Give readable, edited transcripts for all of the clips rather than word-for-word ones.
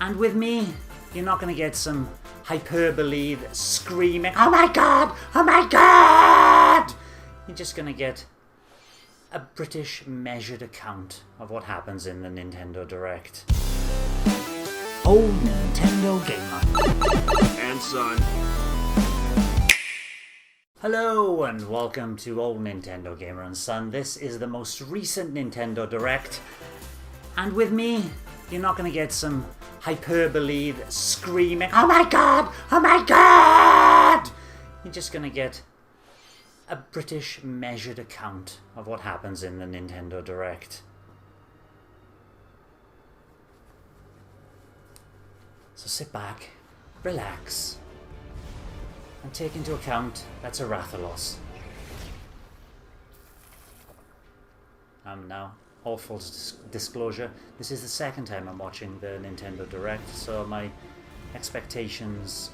And with me, you're not going to get some hyperbole screaming, "Oh my god! Oh my god!" You're just going to get a British measured account of what happens in the Nintendo Direct. Old Nintendo Gamer. And son. Hello and welcome to Old Nintendo Gamer and Son. This is the most recent Nintendo Direct. And with me, you're not going to get some hyperbole screaming, "Oh my god! Oh my god!" You're just going to get a British measured account of what happens in the Nintendo Direct. So sit back, relax, and take into account that's a Rathalos. Now, all full disclosure, this is the second time I'm watching the Nintendo Direct, so my expectations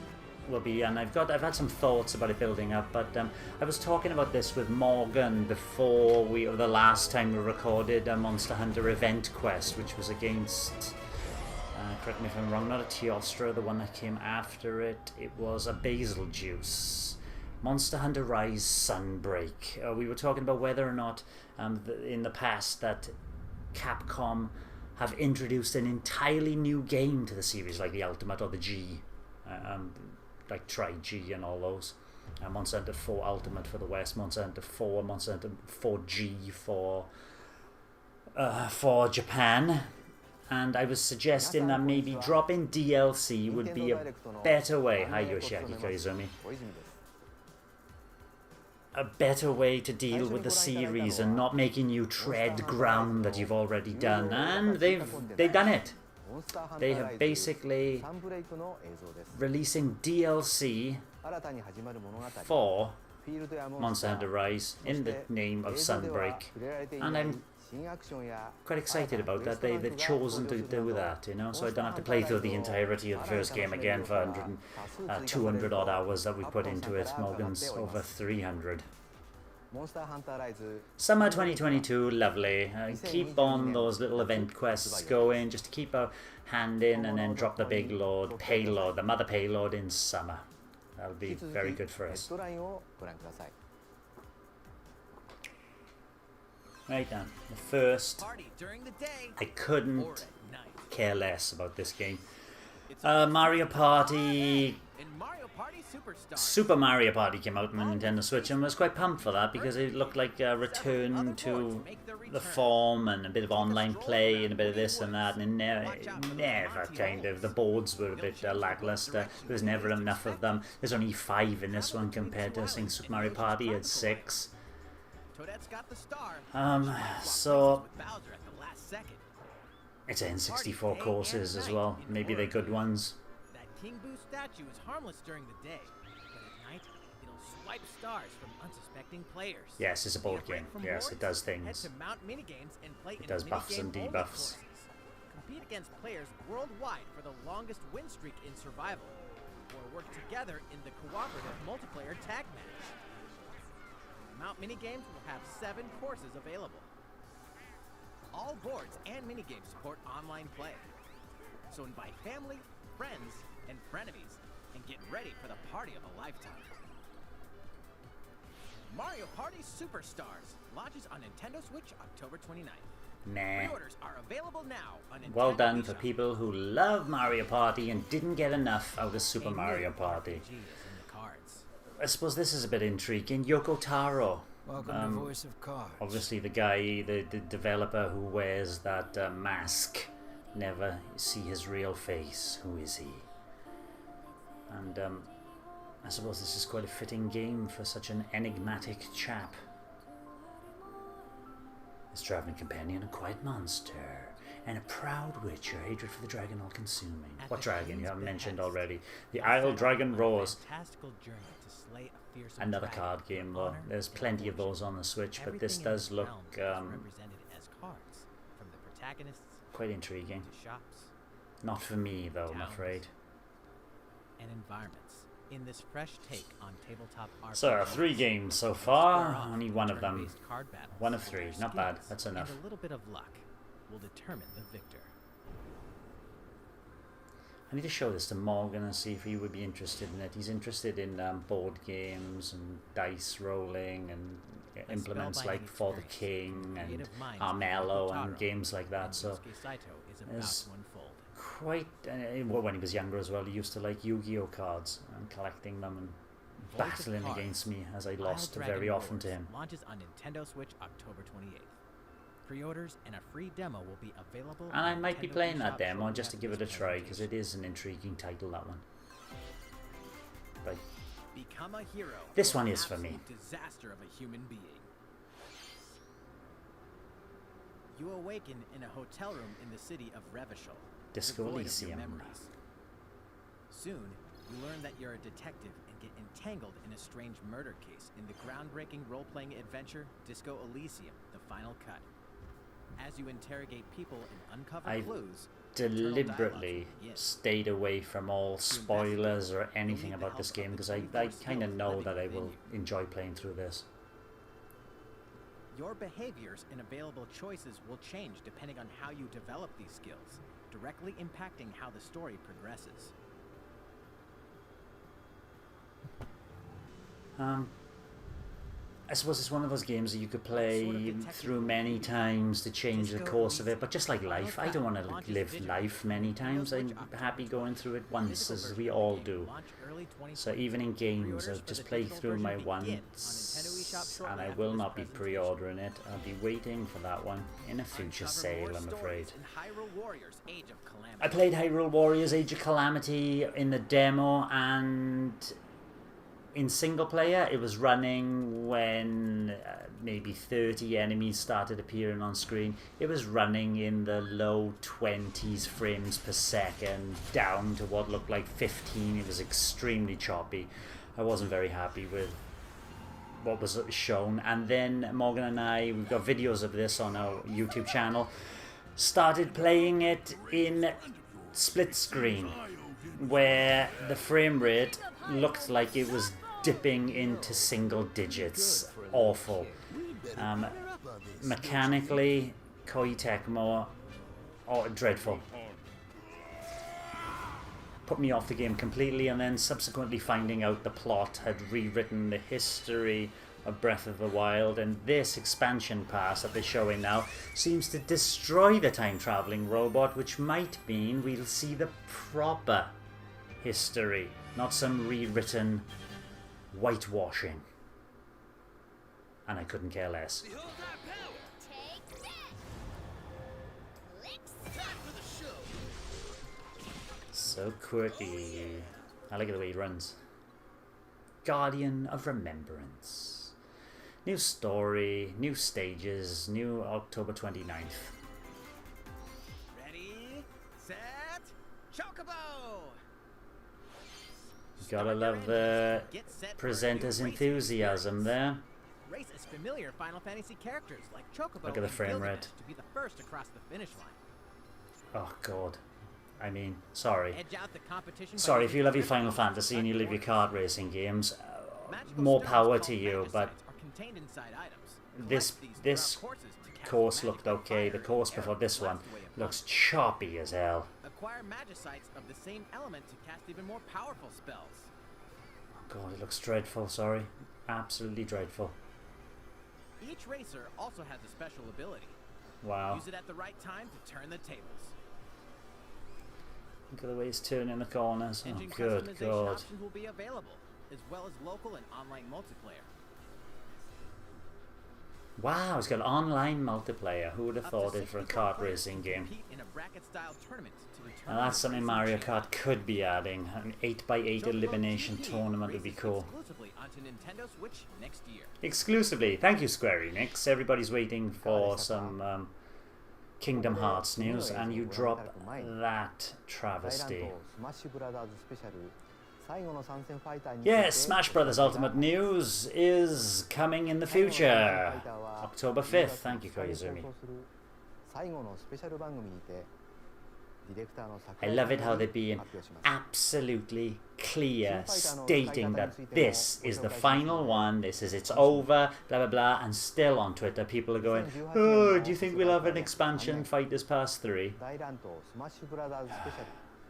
will be, and I've had some thoughts about it building up, but I was talking about this with Morgan before the last time we recorded a Monster Hunter Event Quest, which was against, correct me if I'm wrong, not a Teostra, the one that came after it. It was a Basil Juice. Monster Hunter Rise Sunbreak. We were talking about whether or not in the past that Capcom have introduced an entirely new game to the series, like the Ultimate or the G, like Tri G and all those. Monster Hunter 4 Ultimate for the West, Monster Hunter 4, Monster Hunter 4G for Japan. And I was suggesting that maybe dropping DLC would be a better way. Hi Yoshiaki Koizumi. A better way to deal with the series and not making you tread ground that you've already done. And they've done it. They have basically releasing DLC for Monster Hunter Rise in the name of Sunbreak, and I'm quite excited about that. They've chosen to do that, you know, so I don't have to play through the entirety of the first game again for 200 odd hours that we put into it. Morgan's over 300. Summer 2022, lovely. Keep on those little event quests going, just to keep our hand in, and then drop the big payload, the mother payload in summer. That'll be very good for us. Right then, the first, I couldn't care less about this game. Mario Party, Super Mario Party came out on the Nintendo Switch, and I was quite pumped for that because it looked like a return to the form and a bit of online play and a bit of this and that, and never kind of, the boards were a bit lackluster. There was never enough of them. There's only 5 in this one compared to, I think, Super Mario Party had 6. So it's N64 courses as well. Maybe they're good ones. That King Boo statue is harmless during the day, but at night it'll swipe stars from unsuspecting players. Yes, it's a board game. Yes, it does things. It does buffs and debuffs. Compete against players worldwide for the longest win streak in survival, or work together in the cooperative multiplayer tag match. Mount Minigames will have 7 courses available. All boards and minigames support online play. So invite family, friends, and frenemies, and get ready for the party of a lifetime. Mario Party Superstars launches on Nintendo Switch October 29th. Nah. Pre-orders are available now on Nintendo Well done for eShop. people who love Mario Party and didn't get enough out of Super Mario Party. I suppose this is a bit intriguing. Yoko Taro. Welcome to Voice of Cards. Obviously the guy, the developer who wears that mask. Never see his real face. Who is he? And I suppose this is quite a fitting game for such an enigmatic chap. His traveling companion, a quiet monster, and a proud witch, your hatred for the dragon all consuming. What dragon? You haven't mentioned already. The Isle Dragon Roars. Another card game though. There's plenty of those on the Switch, but this does look quite intriguing. Not for me though, I'm afraid. And environments in this fresh take on tabletop RPG. So 3 games so far, only one of them. 1 of 3, not bad, that's enough. And a little bit of luck will determine the victor. I need to show this to Morgan and see if he would be interested in it. He's interested in board games and dice rolling and implements like For the King and Armello and games like that. So there's quite well, when he was younger as well, he used to like Yu-Gi-Oh cards and collecting them and battling against me as I lost very often to him. Launches on Nintendo Switch October 28th. Pre-orders and a free demo will be available. And I might be playing that demo just to give it a try because it is an intriguing title, that one. Right. Become a hero. This one is for me. Disaster of a human being. You awaken in a hotel room in the city of Revachol. Disco Elysium. Soon, you learn that you're a detective and get entangled in a strange murder case in the groundbreaking role-playing adventure Disco Elysium: The Final Cut. As you interrogate people and uncover clues, deliberately stayed away from all spoilers or anything about this game because I kind of know that I will enjoy playing through this. Your behaviors and available choices will change depending on how you develop these skills, directly impacting how the story progresses. I suppose it's one of those games that you could play through many times to change the course of it, but just like life, I don't want to live life many times. I'm happy going through it once, as we all do. So even in games, I'll just play through my once, and I will not be pre-ordering it. I'll be waiting for that one in a future sale, I'm afraid. I played Hyrule Warriors Age of Calamity in the demo, and in single player, it was running when maybe 30 enemies started appearing on screen. It was running in the low 20s frames per second, down to what looked like 15. It was extremely choppy. I wasn't very happy with what was shown. And then Morgan and I, we've got videos of this on our YouTube channel, started playing it in split screen, where the frame rate looked like it was dipping into single digits. Awful. Mechanically, Koei Tecmo, dreadful. Put me off the game completely, and then subsequently finding out the plot had rewritten the history of Breath of the Wild, and this expansion pass that they're showing now seems to destroy the time-traveling robot, which might mean we'll see the proper history, not some rewritten whitewashing. And I couldn't care less. So quirky. I like the way he runs. Guardian of Remembrance. New story, new stages, new October 29th. Ready, set, chocobo! Gotta love the presenter's enthusiasm there. Race as familiar Final Fantasy characters like Chocobo. Look at the frame rate. To be the first across the finish line. Oh god. I mean, sorry. Edge out the competition. Sorry, if you love your Final Fantasy and you love your kart racing games, more power to you, but this course looked okay. The course before this one looks choppy as hell. Acquire magicites of the same element to cast even more powerful spells. God, it looks dreadful, sorry. Absolutely dreadful. Each racer also has a special ability. Wow. Use it at the right time to turn the tables. Look at the way he's turning the corners. Oh, Engine good customization God. options will be available, as well as local and online multiplayer. Wow, it's got online multiplayer. Who would have thought it for a kart racing game? In a bracket-style tournament to determine And that's something Mario Kart could be adding. An 8x8 elimination tournament would be cool. Exclusively onto Nintendo Switch next year. Exclusively. Thank you, Square Enix. Everybody's waiting for some Kingdom Hearts news, and you drop that travesty. Yes, Smash Brothers Ultimate news is coming in the future. October 5th. Thank you, Koizumi. I love it how they're being absolutely clear, stating that this is the final one, this is it's over, blah blah blah, and still on Twitter people are going, oh, do you think we'll have an expansion Fighters Pass 3?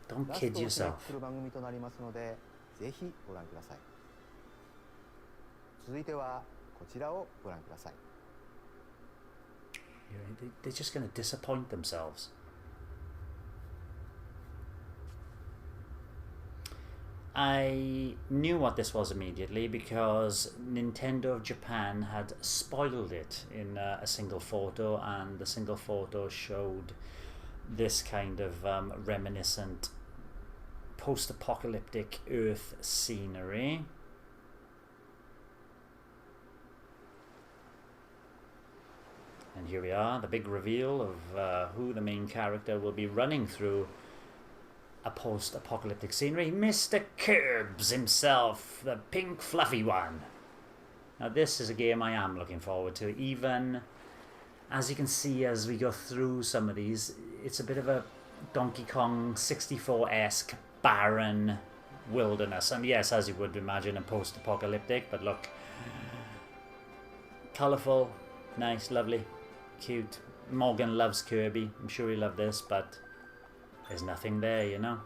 Don't kid yourself. する番組となりますので、ぜひご覧ください。続いてはこちらをご覧ください。They're just going to disappoint themselves. I knew what this was immediately because Nintendo of Japan had spoiled it in a single photo, and the single photo showed this kind of reminiscent post-apocalyptic Earth scenery. And here we are, the big reveal of who the main character will be running through a post-apocalyptic scenery. Mr. Curbs himself, the pink fluffy one. Now this is a game I am looking forward to, even as you can see as we go through some of these. It's a bit of a Donkey Kong 64-esque barren wilderness, and yes, as you would imagine, a post-apocalyptic, but look, colourful, nice, lovely, cute. Morgan loves Kirby. I'm sure he'll love this, but there's nothing there, you know.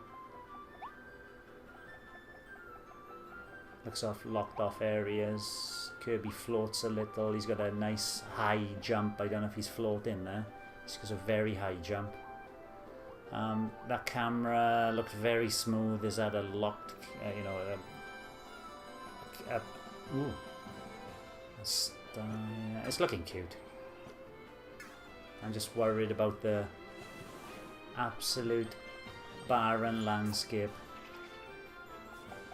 Looks off locked off areas. Kirby floats a little. He's got a nice high jump. I don't know if he's floating there. He's got a very high jump. That camera looked very smooth. Is that a locked, you know, ooh. It's looking cute. I'm just worried about the absolute barren landscape,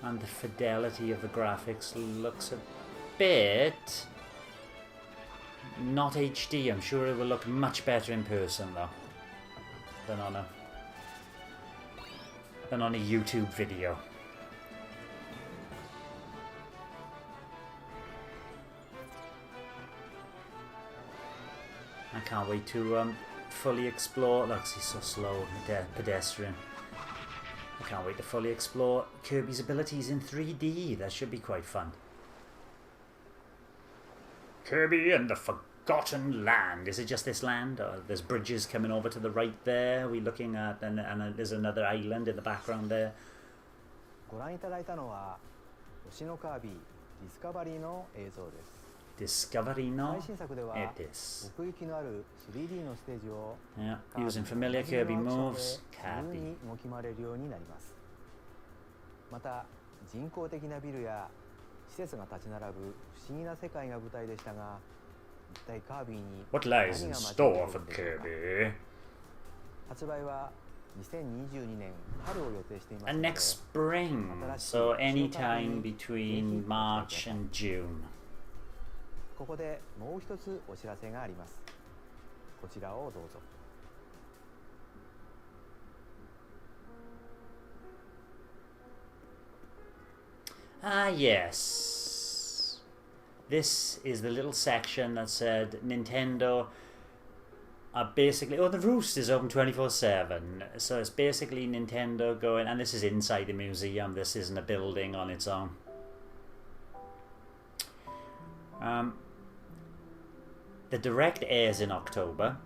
and the fidelity of the graphics looks a bit not HD. I'm sure it will look much better in person though than on a YouTube video. I can't wait to fully explore. Look, he's so slow, pedestrian. I can't wait to fully explore Kirby's abilities in 3D. That should be quite fun. Kirby and the Forgotten Land. Is it just this land? Or there's bridges coming over to the right there. We're looking at, and there's another island in the background there. ご覧いただいたのは星のカービィディスカバリーの映像です。Discovery no? 最新作では It is. 奥行きのある 3D のステージを Yeah, using familiar Kirby moves. 自由 Kirby. に動き回れるようになります。また人工的なビルや施設が立ち並ぶ不思議な世界が舞台でしたが、一体カービィに What lies in store for Kirby? 発売は2022年春を予定しています And ので next spring, so anytime between March and June. ここでもう一つお知らせがあります。こちらをどうぞ。Ah, yes. This is the little section that said Nintendo are basically... Oh, the roost is open 24/7. So it's basically Nintendo going... And this is inside the museum. This isn't a building on its own. The Direct airs in October.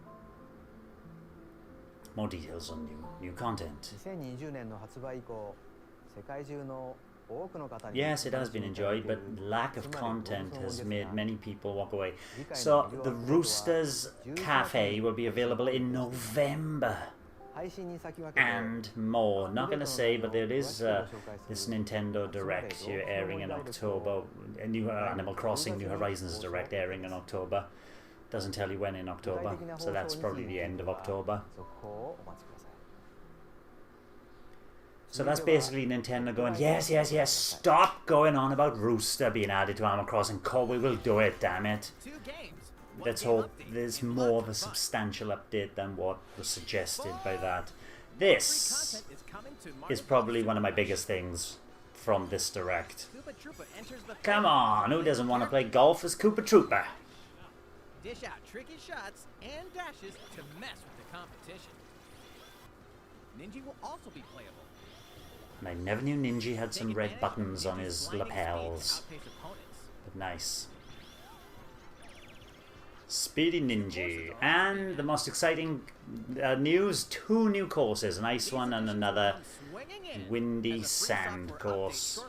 More details on new content. 2020年の発売以降、世界中の Yes, it has been enjoyed, but lack of content has made many people walk away. So the Roosters Café will be available in November and more. Not going to say, but there is this Nintendo Direct here airing in October. A new Animal Crossing New Horizons Direct airing in October. Doesn't tell you when in October, so that's probably the end of October. So that's basically Nintendo going, yes, yes, yes, stop going on about Rooster being added to Animal Crossing. We will do it, damn it. Let's hope there's more of a substantial update than what was suggested by that. This is probably one of my biggest things from this Direct. Come on, who doesn't want to play golf as Koopa Troopa? Dish out tricky shots and dashes to mess with the competition. Ninja will also be playable. And I never knew Ninja had some red buttons on his lapels. But nice. Speedy Ninja. And the most exciting news, 2 new courses, an ice one and another windy sand course.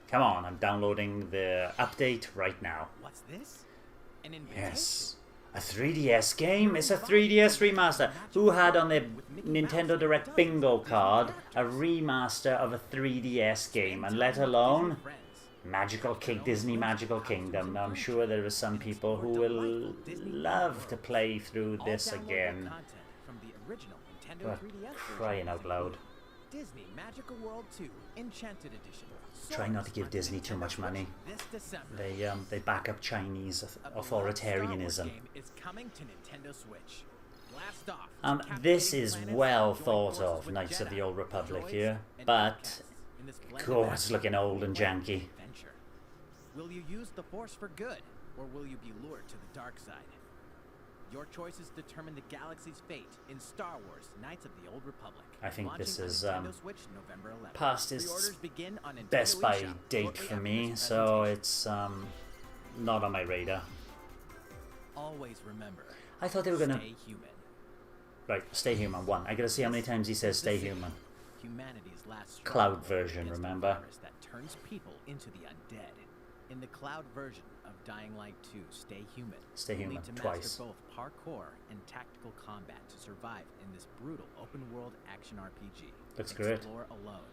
Come on, I'm downloading the update right now. What's this? An invitation? Yes. A 3DS game? It's a 3DS remaster. Who had on their Nintendo Direct bingo card a remaster of a 3DS game, and let alone Disney Magical Kingdom? I'm sure there are some people who will love to play through this again. But crying out loud. Disney Magical World 2 Enchanted Edition. Try not to give Disney too much money. They back up Chinese authoritarianism. This is well thought of, Knights of the Old Republic here, but God, it's looking old and janky. Will you use the Force for good, or will you be lured to the dark side? Your choices determine the galaxy's fate in Star Wars: Knights of the Old Republic. I think this is Switch, November 11th. past its Best Buy date for me, so it's not on my radar. Always remember. I thought they were gonna Stay human. right, Stay Human 1. I gotta see how many times he says Stay Human. Humanity's last Cloud struggle version, against a remember? virus that turns people into the undead. In the cloud version of Dying Light 2, Stay Human. Stay you'll Human need to twice. master both parkour and tactical combat to survive in this brutal open-world action RPG. Looks great. Explore alone,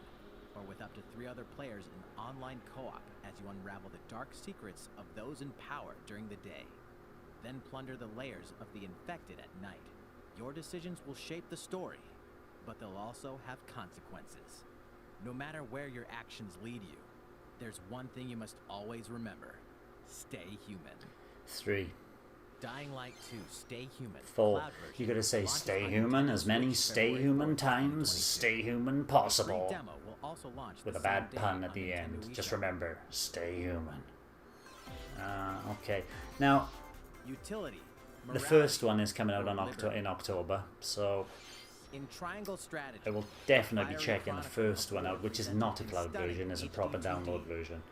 or with up to 3 other players in online co-op as you unravel the dark secrets of those in power during the day. Then plunder the layers of the infected at night. Your decisions will shape the story, but they'll also have consequences. No matter where your actions lead you, there's one thing you must always remember. Stay human. 3. Dying Light 2, Stay Human. 4. Cloud version You gotta say launches Stay on Human Nintendo as many Switch Stay February Human 4th, times 2022. Stay Human A free possible. demo will also launch With the a bad same day pun on at the Nintendo end. Just eShop. remember, Stay Human. Okay. Now, Utility. the Morality, first one is coming out or on liberty. in October, so In Triangle Strategy, I will definitely be Fiery checking the Chronicle first one out, which is presented not a in cloud stunning version, it's a proper HD2D. download version.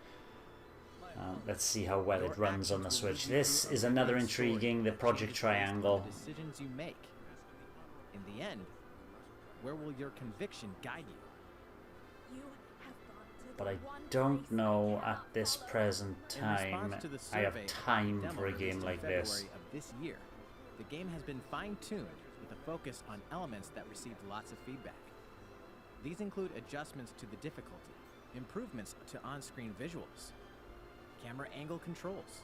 Let's see how well Your it runs on the actions will Switch. lead you This through a is another vivid story intriguing, the that Project changes based on Triangle. the decisions you make. In the end, where will your conviction guide you? But I don't know at this present In time response to the I have survey, time demo for a released game in like February this. Of this year, the game has been fine-tuned with a focus on elements that received lots of feedback. These include adjustments to the difficulty, improvements to on-screen visuals, camera angle controls,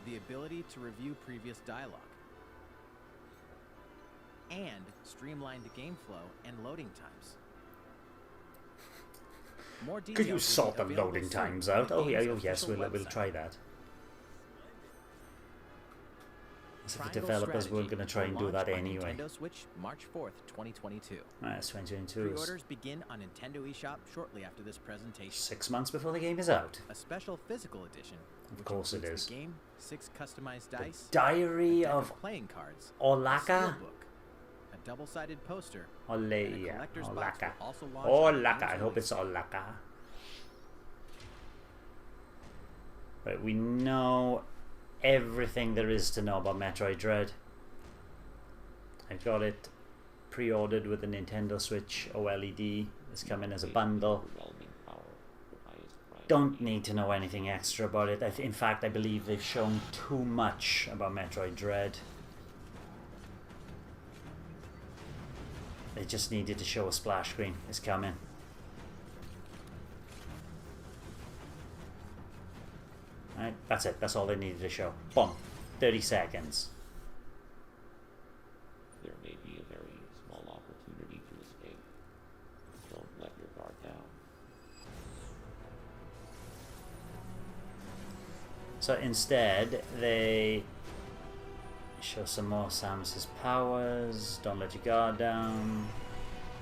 the ability to review previous dialogue, and streamlined game flow and loading times. More Could you details will sort be the available loading soon times on out? the Oh yeah, game's oh yes, official we'll website. try that. As if the Triangle developers were Strategy going to try and will do launch that on anyway. Nintendo Switch March 4th, 2022. That's 2022. Pre-orders begin on Nintendo eShop shortly after this presentation. 6 months before the game is out. A special physical edition, Of which course it includes is. the game, 6 customized dice, Diary a deck of playing cards, a Olaka? steelbook, a double-sided poster, Ole, and a yeah, collector's box Olaka. will also launch on the Olaka, game's I hope release it's Olaka. Right, we know everything there is to know about Metroid Dread. I got it pre-ordered with the Nintendo Switch OLED. It's coming as a bundle. Don't need to know anything extra about it. In fact, I believe they've shown too much about Metroid Dread. They just needed to show a splash screen. It's coming. Alright, that's it. That's all they needed to show. Boom. 30 seconds. There may be a very small opportunity to escape. Don't let your guard down. So instead, they show some more Samus's powers. Don't let your guard down.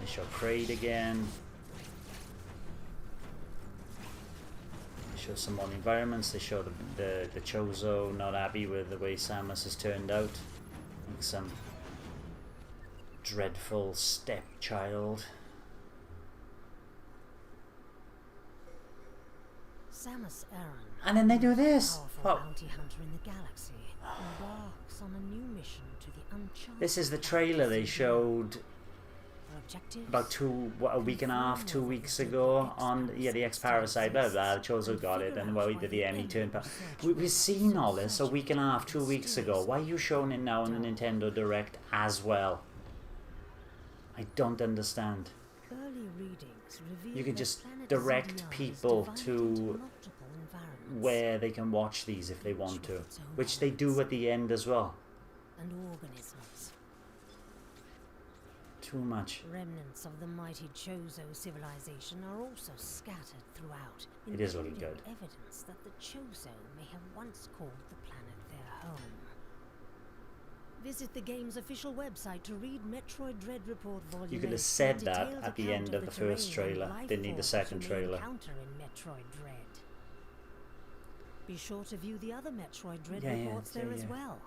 They show Kraid again. They show some more environments. They show the Chozo not happy with the way Samus has turned out. Like some dreadful stepchild. Samus Aran, And then they do this. powerful What? bounty hunter in the galaxy, embarks on a new mission to the uncharted. This is the trailer they showed Her objectives? about a week and a half, 2 weeks ago on the ex-Parasite, blah blah. Chozo got it, and well, he did the Emmy turn. We've seen all this a week and a half, 2 weeks ago. Why are you showing it now on the Nintendo Direct as well? I don't understand. Early readings reveal You can that just planet direct Xenia is people divided to into multiple environments where they can watch these if they want to, which they do at the end as well. and organisms. Too much. Remnants of the mighty Chozo civilization are also scattered throughout. It is looking including good. Evidence that the Chozo may have once called the planet their home. Visit the game's official website to read Metroid Dread Report Volume You could have 8 said for a that detailed at the account end of the first terrain and trailer. life Didn't need the forms second you may trailer. encounter in Metroid Dread. Be sure to view the other Metroid Dread Yeah, reports there as yeah. well.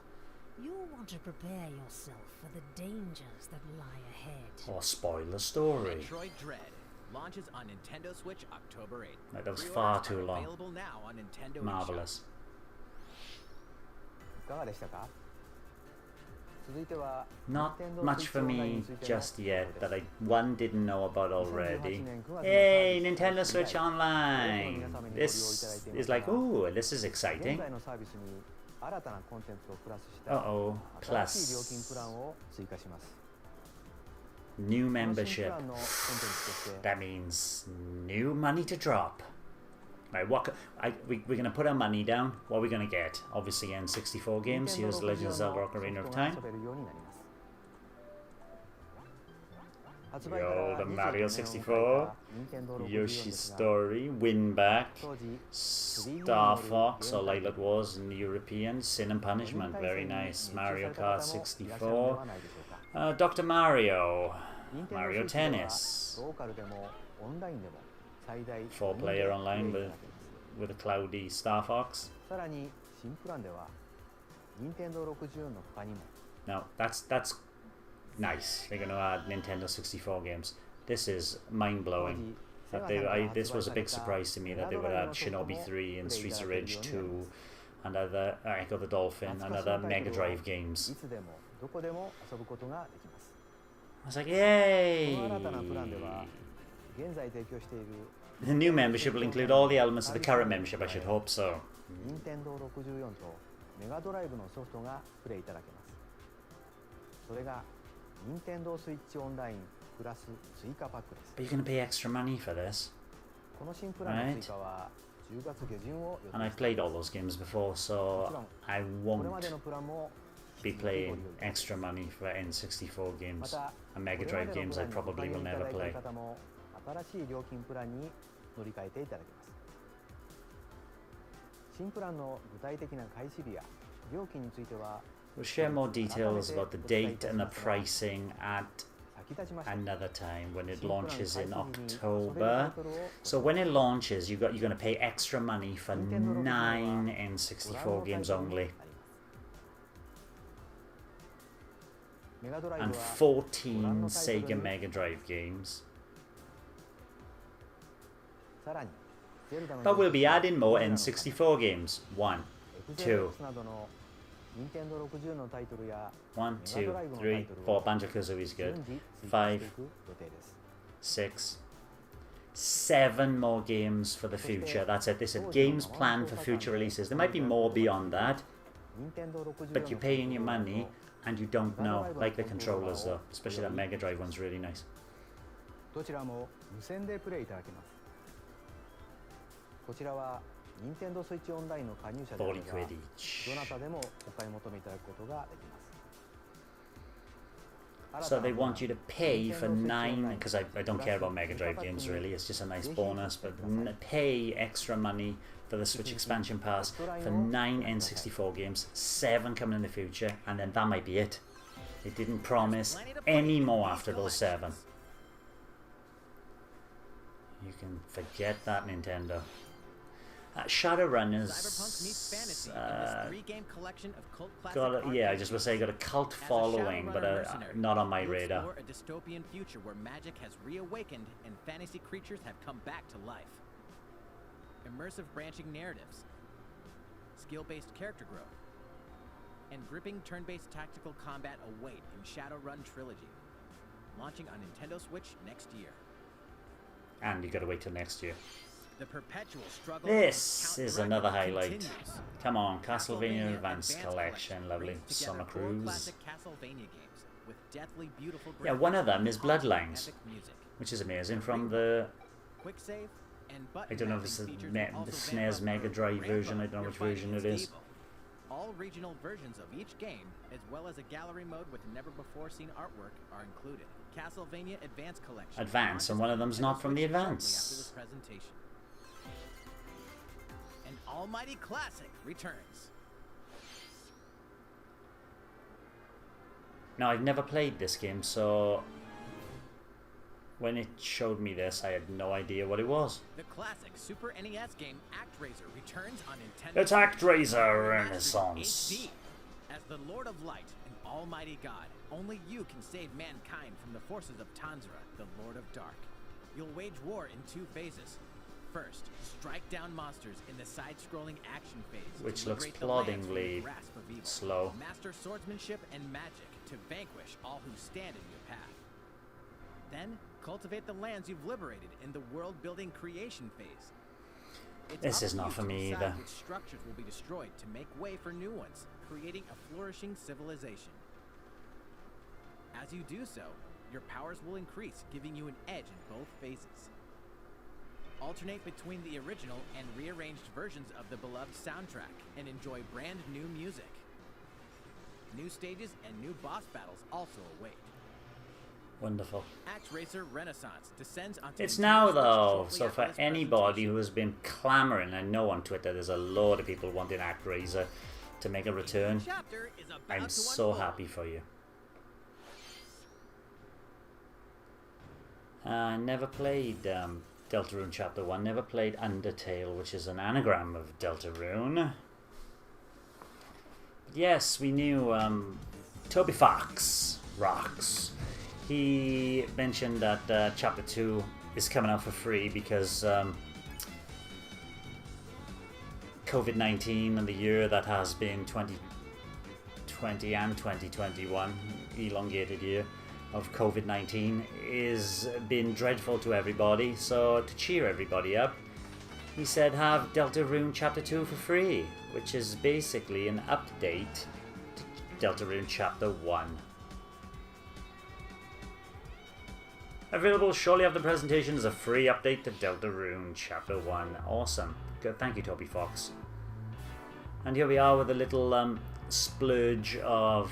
You'll want to prepare yourself for the dangers that lie ahead. Or spoil the story. Metroid Dread launches on Nintendo Switch October 8th. Right, that was Pre-orders far too are long. Available now on Nintendo Marvelous. いかがでしたか？続いては Not Nintendo much Switch for Online me についての just yet 情報 that です I didn't know about already. 2018年9月の Hey, サービス Nintendo 開始以 Switch 来 Online. 多くの皆様にご利用いただいてい This ます is like, が ooh, this is 現 exciting. 在のサービスに新たなコンテンツをプラスした Uh-oh, 新しい料金プラン plus を追加します。 new この新プ membership. ランのコンテンツとして That means new money to drop. Right, we're going to put our money down. What are we going to get? Obviously N64 games. Here's Legend of Zelda のソフ Ocarina ト of が Time. 遊べるようになります。発 Yo, 売から the 25 Mario 年を迎えた 64, 任天堂64 Yoshi's ですが Story, Winback, 当時 Star Fox, or like it was in the European, Sin and Punishment, very nice. Mario Kart 64, Dr. Mario, Mario Tennis, ローカルでもオンラインでも最大 4-player online with a cloudy Star Fox. さらに新プランでは任天堂64の他にも Now that's nice. They're going to add Nintendo 64 games. This is mind-blowing. This was a big surprise to me that they would add Shinobi 3 and Streets of Rage 2 and other Echo the Dolphin and other Mega Drive い games. つでもどこでも遊ぶことができます。 I was like, こ yay! の新たなプランでは現在提供している The new membership will include all the elements of the current membership. I should hope so. 任天堂64とメガドライブのソフトがプレイいただけます。それが任天堂スイッチオンラインプラス追加パックです。 But you're going to pay extra money for this. この新プランの追加は10月下旬を予 And 定 I've してい played ま all す。 those games before, so I これま won't でのプランも be 引き続きご利 playing 用いただけ extra ます。 money for N64 ま games た and Mega これ Drive までの games プ I ランに probably ご will 加入いた never だいてい play. る方も新しい料金プランに乗り換えていただけます。新プランの具体的な開始日や料金については We'll share more details about the date and the pricing at 先立ちまして another time when it launches in October. So when it launches, you're going to pay extra money for 9 N64 games only メガドライブ and は 14 Sega Mega Drive games. さらに But we'll be adding more N64 games. 1, 2, などの任天堂64のタイトルや 1, 2, 3, 4. Banjo-Kazooie is good. 順次追加してい 5, く予定です。 6, 7 more games for the future. That's it. They said games planned for future releases. There might be more beyond that, 任天堂64 but you're paying your money の and you don't know. Like the controllers though, especially that Mega Drive one's really nice. どちらも無線でプレイいただけます。こちらは任天堂スイッチオンラインの加入者であれ40ば quid each. どなたでもお買い求めいただくことができます。 So they want you to pay for 9, because I don't care about Mega Drive games really, it's just a nice bonus, but pay extra money for the Switch expansion pass for 9 N64 games, 7 coming in the future, and then that might be it. They didn't promise any more after those 7. You can forget that, Nintendo. Shadowrunners Cyberpunk meets fantasy in this three-game collection of cult classic I just want to say got a cult following, but not on my radar. Explore a dystopian future where magic has reawakened and fantasy creatures have come back to life. immersive branching narratives, skill-based character growth, and gripping turn-based tactical combat await in Shadowrun Trilogy, launching on Nintendo Switch next year. And you gotta wait till next year. The perpetual struggle. This is another highlight. Continues. Come on, Castlevania Advanced Collection, lovely. brings together Summer four Cruise. classic Castlevania games with deathly beautiful Yeah, one of graphics them is and haunting Bloodlines, epic music. which is amazing from the... Quick save and button I don't know if it's mashing the, features the will also SNES vamp up Mega your Drive ramp version, I up don't know your which version fighting it is. stable. All regional versions of each game, as well as a gallery mode with never-before-seen artwork, are included. Castlevania Advance Collection. Advance, and one of them's not from the Advance. After this presentation. An almighty classic returns. Now, I've never played this game, so when it showed me this, I had no idea what it was. The classic Super NES game ActRaiser returns on Nintendo. It's ActRaiser Remastered in Renaissance. HD. As the Lord of Light and Almighty God, only you can save mankind from the forces of Tanzra, the Lord of Dark. You'll wage war in two phases. First, strike down monsters in the side-scrolling action phase, Which to looks liberate the lands from the ploddingly grasp of evil. slow. Master swordsmanship and magic to vanquish all who stand in your path. Then, cultivate the lands you've liberated in the world-building creation phase. It's This up is to not you for to me decide either. which structures will be destroyed to make way for new ones, creating a flourishing civilization. As you do so, your powers will increase, giving you an edge in both phases. Alternate between the original and rearranged versions of the beloved soundtrack and enjoy brand new music. New stages and new boss battles also await. Wonderful. ActRaiser Renaissance descends onto It's Nintendo now Switch though, shortly so after for this anybody presentation. who has been clamoring, I know on Twitter there's a lot of people wanting ActRaiser to make a return. Chapter is about I'm to so unfold. happy for you. I never played Deltarune Chapter 1, never played Undertale, which is an anagram of Deltarune. But yes, we knew Toby Fox rocks. He mentioned that Chapter 2 is coming out for free because COVID-19 and the year that has been 2020 and 2021, elongated year of COVID-19, is been dreadful to everybody. So to cheer everybody up, he said have Deltarune Chapter 2 for free, which is basically an update to Deltarune Chapter 1. Available shortly after the presentation is a free update to Deltarune Chapter 1. Awesome. Good. Thank you, Toby Fox. And here we are with a little splurge of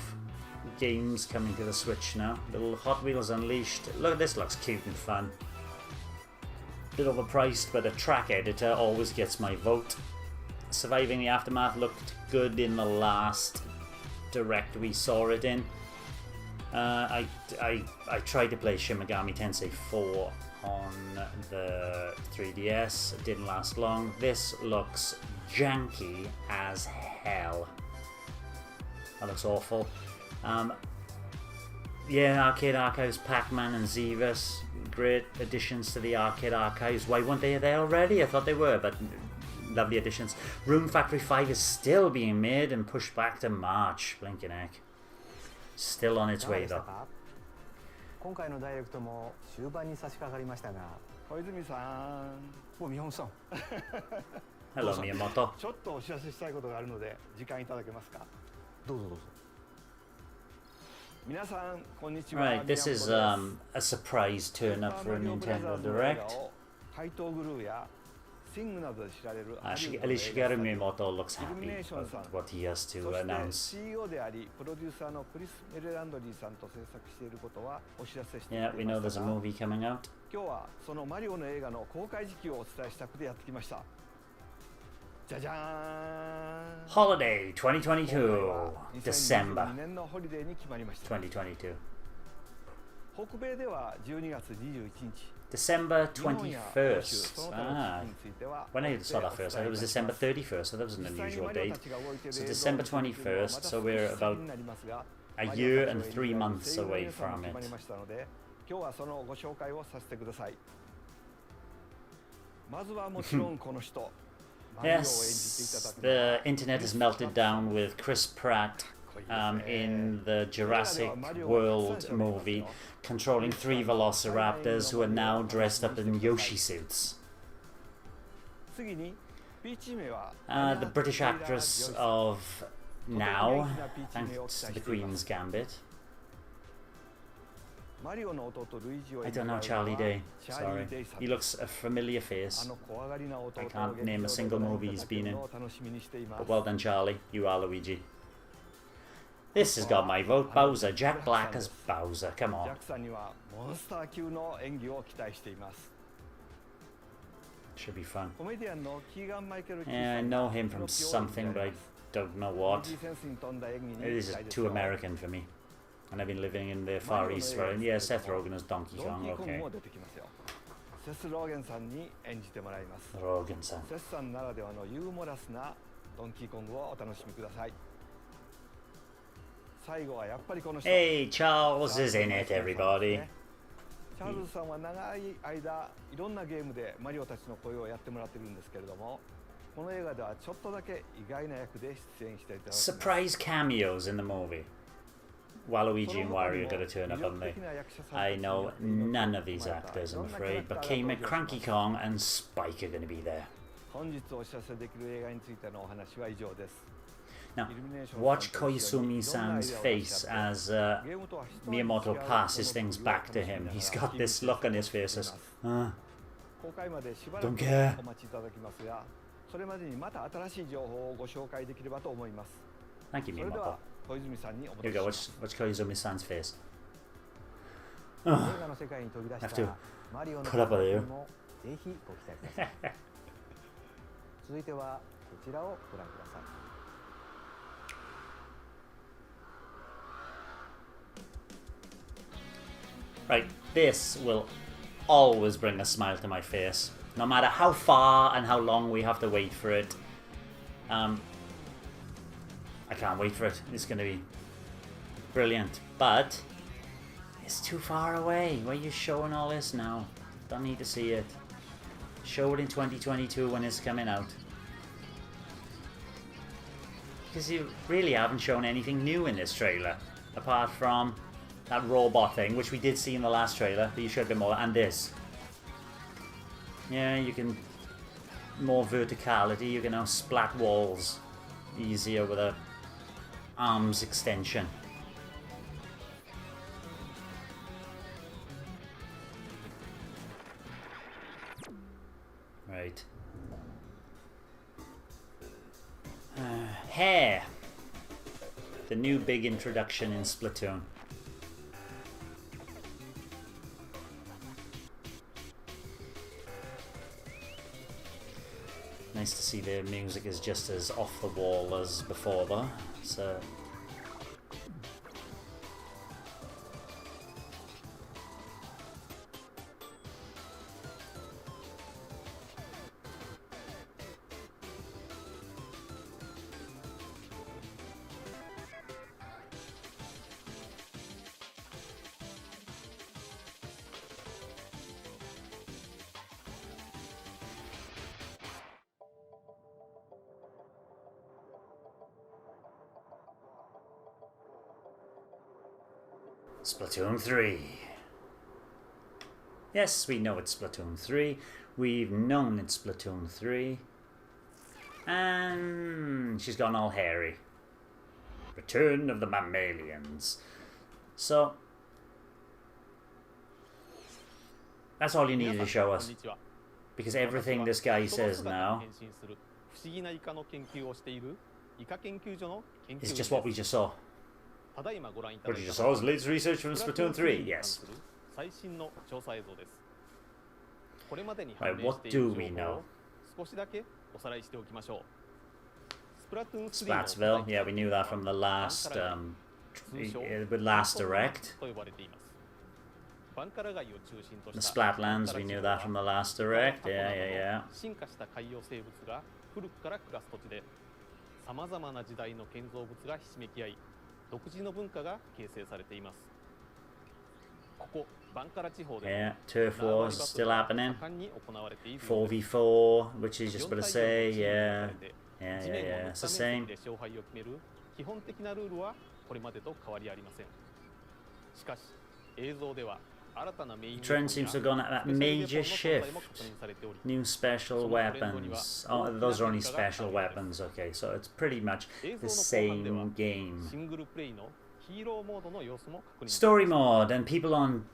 games coming to the Switch now. Little Hot Wheels Unleashed. Look, this looks cute and fun. Bit overpriced, but a track editor always gets my vote. Surviving the Aftermath looked good in the last direct we saw it in. I tried to play Shin Megami Tensei 4 on the 3DS. It didn't last long. This looks janky as hell. That looks awful. Yeah, Arcade Archives, Pac-Man and Xevis, great additions to the Arcade Archives. Why weren't they there already? I thought they were, but lovely additions. Room Factory 5 is still being made and pushed back to March. Blinking heck. Still on its いかが way でした though. か？今回のダイレクトも終盤に差し掛かりましたが、小泉さん、もう宮本さん Hello, Miyamoto. ちょっとお知らせしたいことがあるので時間いただけますか。どうぞどうぞ。皆さん、こんにちは。 Right, this is 宮本です a surprise turn up for a Nintendo Direct. 怪盗グルーやシングなどで知られる At least Shigeru Miyamoto looks happy about what he has そ to して announce. CEO でありプロデューサーのクリス・メルランドリーさんと制作していることはお知らせしてい Yeah, た we だ know きま there's した a が、 movie coming out. 今日はそのマリオの映画の公開時期をお伝えしたくてやってきました。じゃじゃーん。 Holiday 今回 2022, は December 2022年のホリデーに決まりました。 2022. 北米では12月21日。 December 日本や欧州 21st. その他の Ah, 地域については when I saw that first, I thought it was December 31st, so that was an 実際に unusual マリオ date. たちが動いている So 映像を December 見てみるのはま 21st, た so we're 少し about 先になりますが a マリオ year たち and を演じ 3られる months 声優の away 皆さんも from 決まり it. ましたので今日はそのご紹介をさせてください Yes, the internet has melted down with Chris Pratt in the Jurassic World movie, controlling 3 velociraptors who are now dressed up in Yoshi suits. The British actress of now, thanks to the Queen's Gambit. I don't know Charlie Day, sorry. He looks a familiar face. I can't name a single movie he's been in. But well done, Charlie. You are Luigi. This has got my vote. Bowser. Jack Black as Bowser. Come on. Should be fun. Yeah, I know him from something, but I don't know what. This is too American for me. And I've been living in the Far East for yeah, Seth Rogen as Donkey Kong, okay. Rogen-san. Hey, Charles is in it, everybody. チャールズさんは長い間いろんなゲームでマリオたちの声をやってもらってるんですけれども、この映画ではちょっとだけ意外な役で出演していただきます。Surprise cameos in the movie. Waluigi and Wario are going to turn up on me. I know none of these actors, I'm afraid, but K-Mid, Cranky Kong and Spike are going to be there. 本日お知らせできる映画についてのお話は以上です。 Now, watch Koizumi-san's face as Miyamoto passes things back to him. He's got this look on his face as, don't care. それまでにまた新しい情報をご紹介できればと思います。 Thank you, それで Miyamoto. は小泉さんにお戻 Here り we し go, ます。 watch Koizumi-san's face. 映画の世界に飛び出したマリオの作品もぜひご期待ください。続いてはこちらをご覧ください。 Right, this will always bring a smile to my face, no matter how far and how long we have to wait for it. I can't wait for it. It's going to be brilliant, but it's too far away. Why are you showing all this now? Don't need to see it. Show it in 2022 when it's coming out. Because you really haven't shown anything new in this trailer, apart from that robot thing, which we did see in the last trailer, but you showed a bit more, and this. Yeah, you can... more verticality, you can now splat walls easier with a arms extension. Right. Hair. The new big introduction in Splatoon. Nice to see the music is just as off the wall as before though, so... Splatoon 3. Yes, we know it's Splatoon 3. We've known it's Splatoon 3. And she's gone all hairy. Return of the Mammalians. So, that's all you needed to show us. Because everything this guy says now is just what we just saw. What did you just saw was latest research from Splatoon 3, yes. Right, what do we know? Splatsville, yeah, we knew that from the last, last Direct. The Splatlands, we knew that from the last Direct, yeah. 独自の文化が形成されています。Yeah, turf wars still happening. 4v4, which is just about to say, yeah. Yeah, it's the same. 基本的なルールはこれまでと変わりありません。しかし映像では新たなメイン Trend seems to have gone at that major shift. New special weapons. Oh, those are only special weapons. Okay, so it's pretty much the same game. Story mode, and people on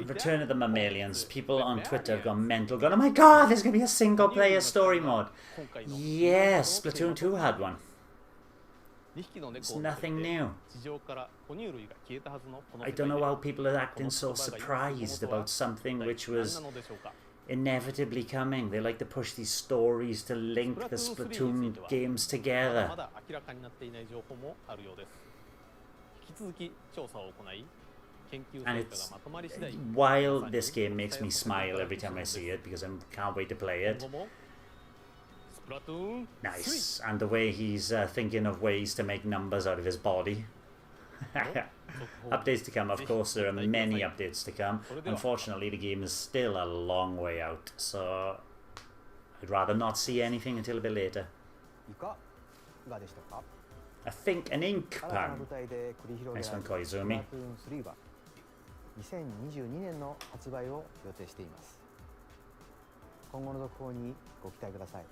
Return of the Mammalians, people on Twitter have gone mental, going, oh my god, there's going to be a single player story mode. Yes, Splatoon 2 had one. It's nothing new. I don't know how people are acting so surprised about something which was inevitably coming. They like to push these stories to link the Splatoon games together. And it's, while this game makes me smile every time I see it because I can't wait to play it. Nice. And the way he's thinking of ways to make numbers out of his body. Updates to come, of course. There are many updates to come. Unfortunately, the game is still a long way out, so I'd rather not see anything until a bit later. I think an ink pan. Nice one, Koizumi. 2022年の発売を予定しています。今後の続報にご期待ください。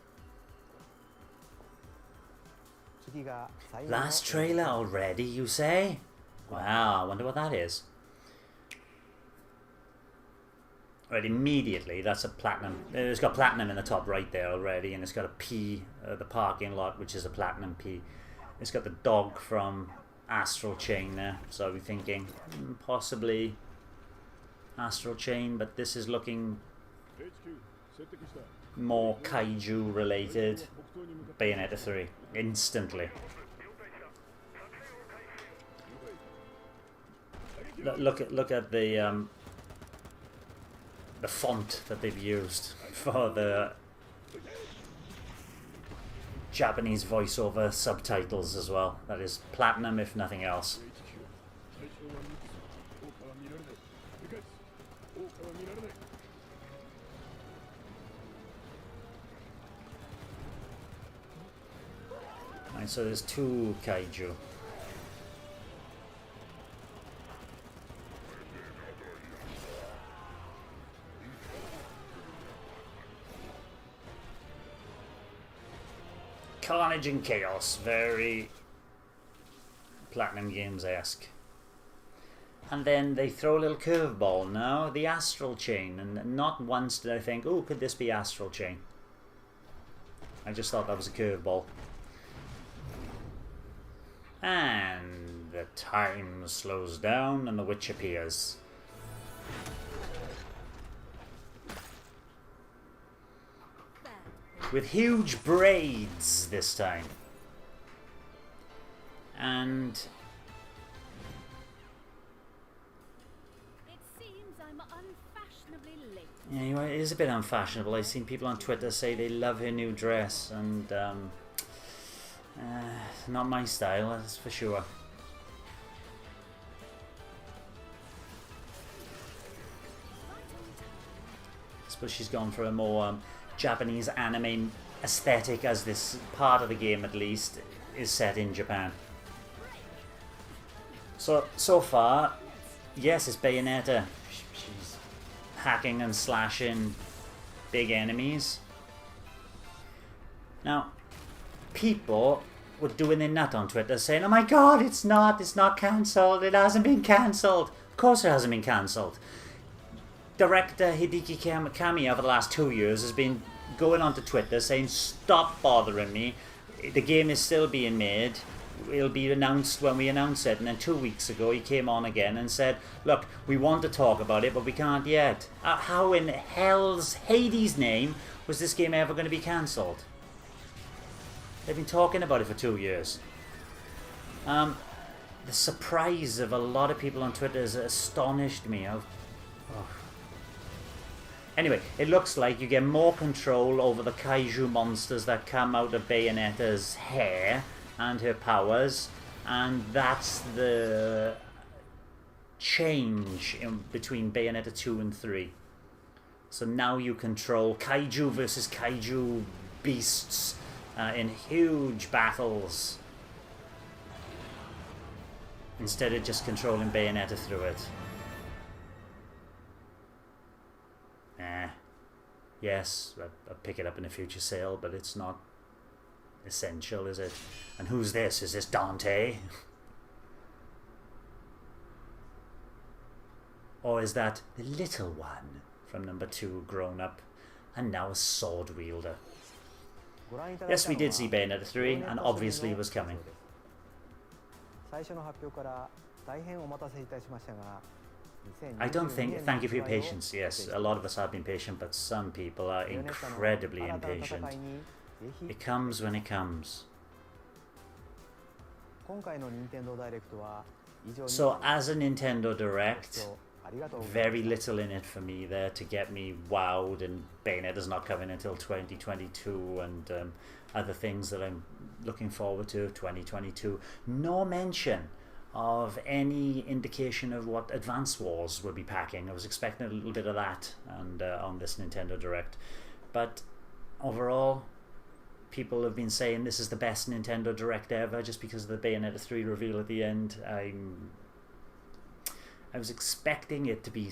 Last trailer already, you say? Wow, I wonder what that is. Right, immediately, that's a platinum. It's got platinum in the top right there already, and it's got a P, the parking lot, which is a platinum P. It's got the dog from Astral Chain there, so I'll be thinking possibly Astral Chain, but this is looking more kaiju related. Bayonetta 3 instantly. Look at the font that they've used for the Japanese voiceover subtitles as well. That is platinum if nothing else. Right, so there's two kaiju. Carnage and Chaos, very Platinum Games-esque. And then they throw a little curveball now, the Astral Chain, and not once did I think, oh, could this be Astral Chain? I just thought that was a curveball. And the time slows down and the witch appears. With huge braids this time. And it seems I'm unfashionably late. yeah, it is a bit unfashionable. I've seen people on Twitter say they love her new dress, and not my style, that's for sure. I suppose she's gone for a more Japanese anime aesthetic, as this part of the game at least is set in Japan. So far, yes, it's Bayonetta. She's hacking and slashing big enemies. Now, people were doing their nut on Twitter saying, oh my god, it's not cancelled, it hasn't been cancelled. Of course it hasn't been cancelled. Director Hideki Kamiya over the last 2 years has been going onto Twitter saying, stop bothering me, the game is still being made, it'll be announced when we announce it. And then 2 weeks ago he came on again and said, look, we want to talk about it but we can't yet. How in hell's Hades' name was this game ever going to be cancelled? They've been talking about it for 2 years. The surprise of a lot of people on Twitter has astonished me. Anyway, it looks like you get more control over the kaiju monsters that come out of Bayonetta's hair and her powers, and that's the change in between Bayonetta 2 and 3. So now you control kaiju versus kaiju beasts in huge battles, instead of just controlling Bayonetta through it. Yes, I'll pick it up in a future sale, but it's not essential, is it? And who's this? Is this Dante? Or is that the little one from number 2 grown up and now a sword wielder? Yes, we did see Bayonetta 3, and obviously it was coming. I don't think, thank you for your patience, yes, a lot of us have been patient, but some people are incredibly impatient. It comes when it comes. So as a Nintendo Direct, very little in it for me there to get me wowed, and Bayonetta's not coming until 2022, and other things that I'm looking forward to, 2022. No mention of any indication of what Advance Wars will be packing. I was expecting a little bit of that and on this Nintendo Direct. But overall, people have been saying this is the best Nintendo Direct ever just because of the Bayonetta 3 reveal at the end. I was expecting it to be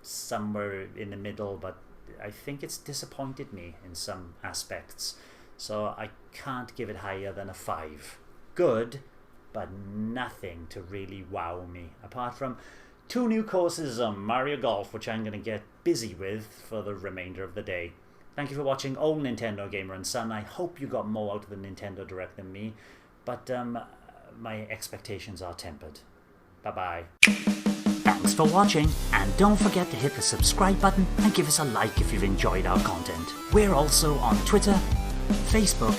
somewhere in the middle, but I think it's disappointed me in some aspects. So I can't give it higher than a 5. Good, but nothing to really wow me, apart from 2 new courses on Mario Golf, which I'm going to get busy with for the remainder of the day. Thank you for watching Old Nintendo Gamer and Son. I hope you got more out of the Nintendo Direct than me, but my expectations are tempered. Bye-bye. Thanks for watching, and don't forget to hit the subscribe button and give us a like if you've enjoyed our content. We're also on Twitter, Facebook,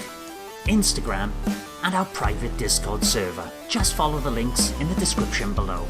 Instagram, and our private Discord server. Just follow the links in the description below.